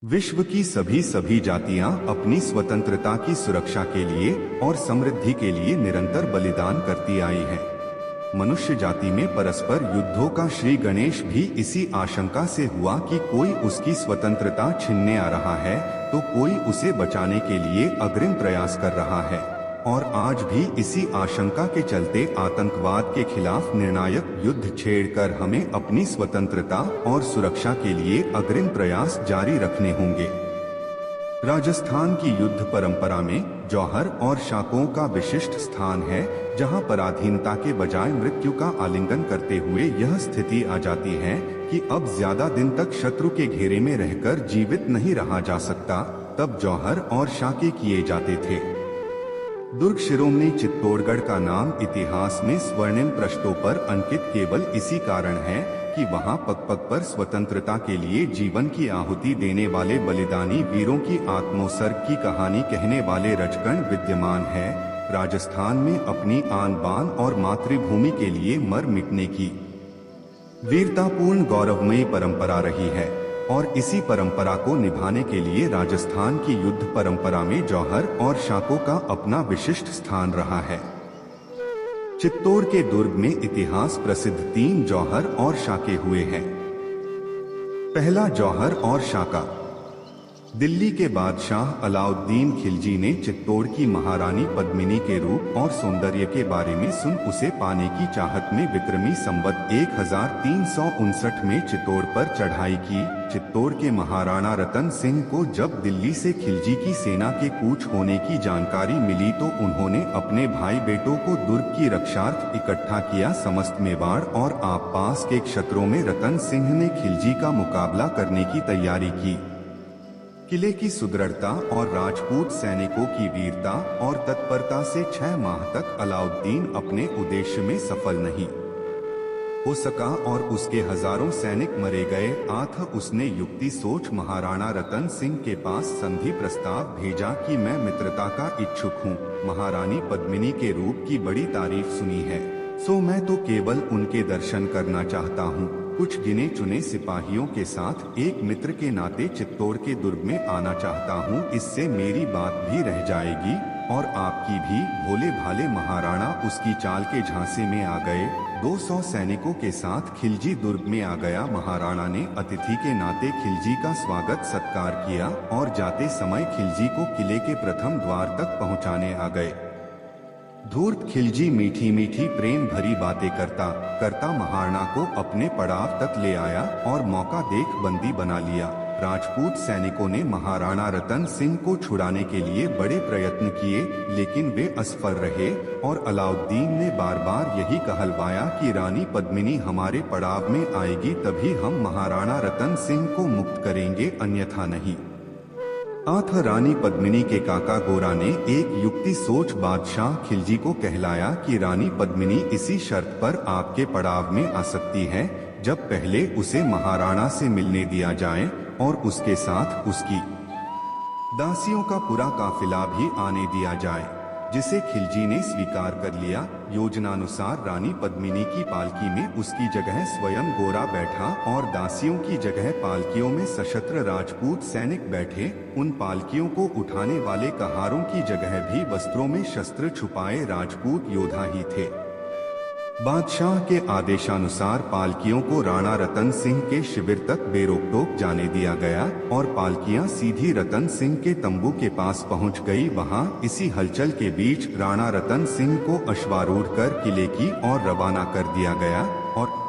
विश्व की सभी जातियां अपनी स्वतंत्रता की सुरक्षा के लिए और समृद्धि के लिए निरंतर बलिदान करती आई हैं। मनुष्य जाति में परस्पर युद्धों का श्री गणेश भी इसी आशंका से हुआ कि कोई उसकी स्वतंत्रता छीनने आ रहा है तो कोई उसे बचाने के लिए अग्रिम प्रयास कर रहा है। और आज भी इसी आशंका के चलते आतंकवाद के खिलाफ निर्णायक युद्ध छेड़कर हमें अपनी स्वतंत्रता और सुरक्षा के लिए अग्रिम प्रयास जारी रखने होंगे। राजस्थान की युद्ध परंपरा में जौहर और शाकों का विशिष्ट स्थान है, जहां पराधीनता के बजाय मृत्यु का आलिंगन करते हुए यह स्थिति आ जाती है कि अब ज्यादा दिन तक शत्रु के घेरे में रहकर जीवित नहीं रहा जा सकता। तब जौहर और शाके किए जाते थे। दुर्ग शिरोमणि चित्तौड़गढ़ का नाम इतिहास में स्वर्णिम पृष्ठों पर अंकित केवल इसी कारण है कि वहां पग पग पर स्वतंत्रता के लिए जीवन की आहुति देने वाले बलिदानी वीरों की आत्मोत्सर्ग की कहानी कहने वाले रजकण विद्यमान है। राजस्थान में अपनी आन बान और मातृभूमि के लिए मर मिटने की वीरतापूर्ण गौरवमयी परंपरा रही है और इसी परंपरा को निभाने के लिए राजस्थान की युद्ध परंपरा में जौहर और शाकों का अपना विशिष्ट स्थान रहा है। चित्तौड़ के दुर्ग में इतिहास प्रसिद्ध 3 जौहर और शाके हुए हैं। पहला जौहर और शाका। दिल्ली के बादशाह अलाउद्दीन खिलजी ने चित्तौड़ की महारानी पद्मिनी के रूप और सौंदर्य के बारे में सुन उसे पाने की चाहत में विक्रमी संवत 1359 में चित्तौड़ पर चढ़ाई की। चित्तौड़ के महाराणा रतन सिंह को जब दिल्ली से खिलजी की सेना के कूच होने की जानकारी मिली तो उन्होंने अपने भाई बेटों को दुर्ग की रक्षार्थ इकट्ठा किया। समस्त मेवाड़ और आसपास के क्षेत्रों में रतन सिंह ने खिलजी का मुकाबला करने की तैयारी की। किले की सुदृढ़ता और राजपूत सैनिकों की वीरता और तत्परता से 6 माह तक अलाउद्दीन अपने उद्देश्य में सफल नहीं हो सका और उसके हजारों सैनिक मरे गए। उसने युक्ति सोच महाराणा रतन सिंह के पास संधि प्रस्ताव भेजा कि मैं मित्रता का इच्छुक हूँ। महारानी पद्मिनी के रूप की बड़ी तारीफ सुनी है, सो मैं तो केवल उनके दर्शन करना चाहता हूँ। कुछ गिने चुने सिपाहियों के साथ एक मित्र के नाते चित्तौड़ के दुर्ग में आना चाहता हूँ, इससे मेरी बात भी रह जाएगी और आपकी भी। भोले भाले महाराणा उसकी चाल के झांसे में आ गए। 200 सैनिकों के साथ खिलजी दुर्ग में आ गया। महाराणा ने अतिथि के नाते खिलजी का स्वागत सत्कार किया और जाते समय खिलजी को किले के प्रथम द्वार तक पहुंचाने आ गए। धूर्त खिलजी मीठी मीठी प्रेम भरी बातें करता करता महाराणा को अपने पड़ाव तक ले आया और मौका देख बंदी बना लिया। राजपूत सैनिकों ने महाराणा रतन सिंह को छुड़ाने के लिए बड़े प्रयत्न किए, लेकिन वे असफल रहे और अलाउद्दीन ने बार बार यही कहलवाया कि रानी पद्मिनी हमारे पड़ाव में आएगी तभी हम महाराणा रतन सिंह को मुक्त करेंगे, अन्यथा नहीं। रानी पद्मिनी के काका गोरा ने एक युक्ति सोच बादशाह खिलजी को कहलाया कि रानी पद्मिनी इसी शर्त पर आपके पड़ाव में आ सकती है जब पहले उसे महाराणा से मिलने दिया जाए और उसके साथ उसकी दासियों का पूरा काफिला भी आने दिया जाए, जिसे खिलजी ने स्वीकार कर लिया। योजनानुसार रानी पद्मिनी की पालकी में उसकी जगह स्वयं गोरा बैठा और दासियों की जगह पालकियों में सशस्त्र राजपूत सैनिक बैठे। उन पालकियों को उठाने वाले कहारों की जगह भी वस्त्रों में शस्त्र छुपाए राजपूत योद्धा ही थे। बादशाह के आदेशानुसार पालकियों को राणा रतन सिंह के शिविर तक बेरोक-टोक जाने दिया गया और पालकियां सीधी रतन सिंह के तंबू के पास पहुंच गई। वहां इसी हलचल के बीच राणा रतन सिंह को अश्वारूढ़ कर किले की ओर रवाना कर दिया गया और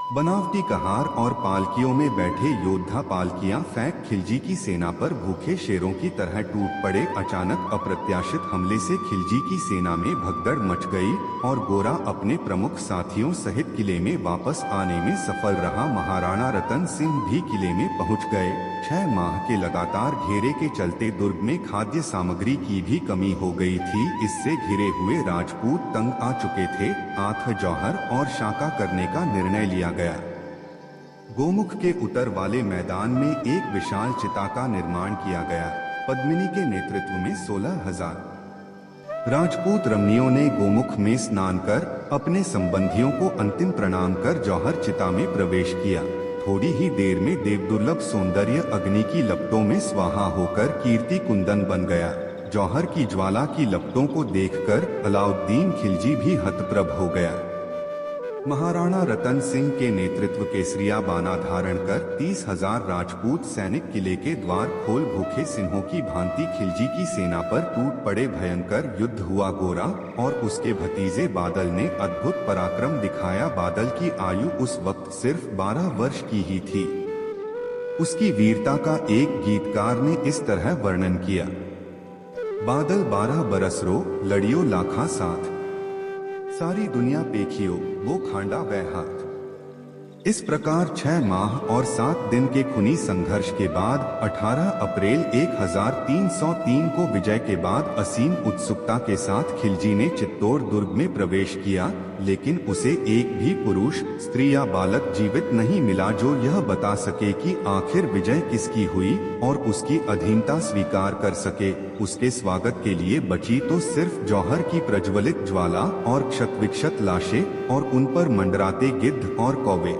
बनावटी कहार और पालकियों में बैठे योद्धा पालकियां फेंक खिलजी की सेना पर भूखे शेरों की तरह टूट पड़े। अचानक अप्रत्याशित हमले से खिलजी की सेना में भगदड़ मच गई और गोरा अपने प्रमुख साथियों सहित किले में वापस आने में सफल रहा। महाराणा रतन सिंह भी किले में पहुंच गए। 6 माह के लगातार घेरे के चलते दुर्ग में खाद्य सामग्री की भी कमी हो गई थी। इससे घिरे हुए राजपूत तंग आ चुके थे। जौहर और शाका करने का निर्णय लिया गया। गोमुख के उत्तर वाले मैदान में एक विशाल चिता का निर्माण किया गया। पद्मिनी के नेतृत्व में 16,000 राजपूत रमणियों ने गोमुख में स्नान कर अपने संबंधियों को अंतिम प्रणाम कर जौहर चिता में प्रवेश किया। थोड़ी ही देर में देवदुर्लभ सौंदर्य अग्नि की लपटों में स्वाहा होकर कीर्ति कुंदन बन गया। जौहर की ज्वाला की लपटों को देखकर अलाउद्दीन खिलजी भी हतप्रभ हो गया। महाराणा रतन सिंह के नेतृत्व केसरिया बाना धारण कर 30,000 राजपूत सैनिक किले के द्वार खोल भूखे सिंहों की भांति खिलजी की सेना पर टूट पड़े। भयंकर युद्ध हुआ। गोरा और उसके भतीजे बादल ने अद्भुत पराक्रम दिखाया। बादल की आयु उस वक्त सिर्फ 12 वर्ष की ही थी। उसकी वीरता का एक गीतकार ने इस तरह वर्णन किया। बादल 12 बरस रो, लड़ियो लाखा साथ, सारी दुनिया पेखियो, वो खांडा वह हाथ। इस प्रकार 6 माह और 7 दिन के खूनी संघर्ष के बाद 18 अप्रैल 1303 को विजय के बाद असीम उत्सुकता के साथ खिलजी ने चित्तौड़ दुर्ग में प्रवेश किया, लेकिन उसे एक भी पुरुष, स्त्री या बालक जीवित नहीं मिला जो यह बता सके कि आखिर विजय किसकी हुई और उसकी अधीनता स्वीकार कर सके। उसके स्वागत के लिए बची तो सिर्फ जौहर की प्रज्वलित ज्वाला और क्षत विक्षत लाशें और उन पर मंडराते गिद्ध और कौवे।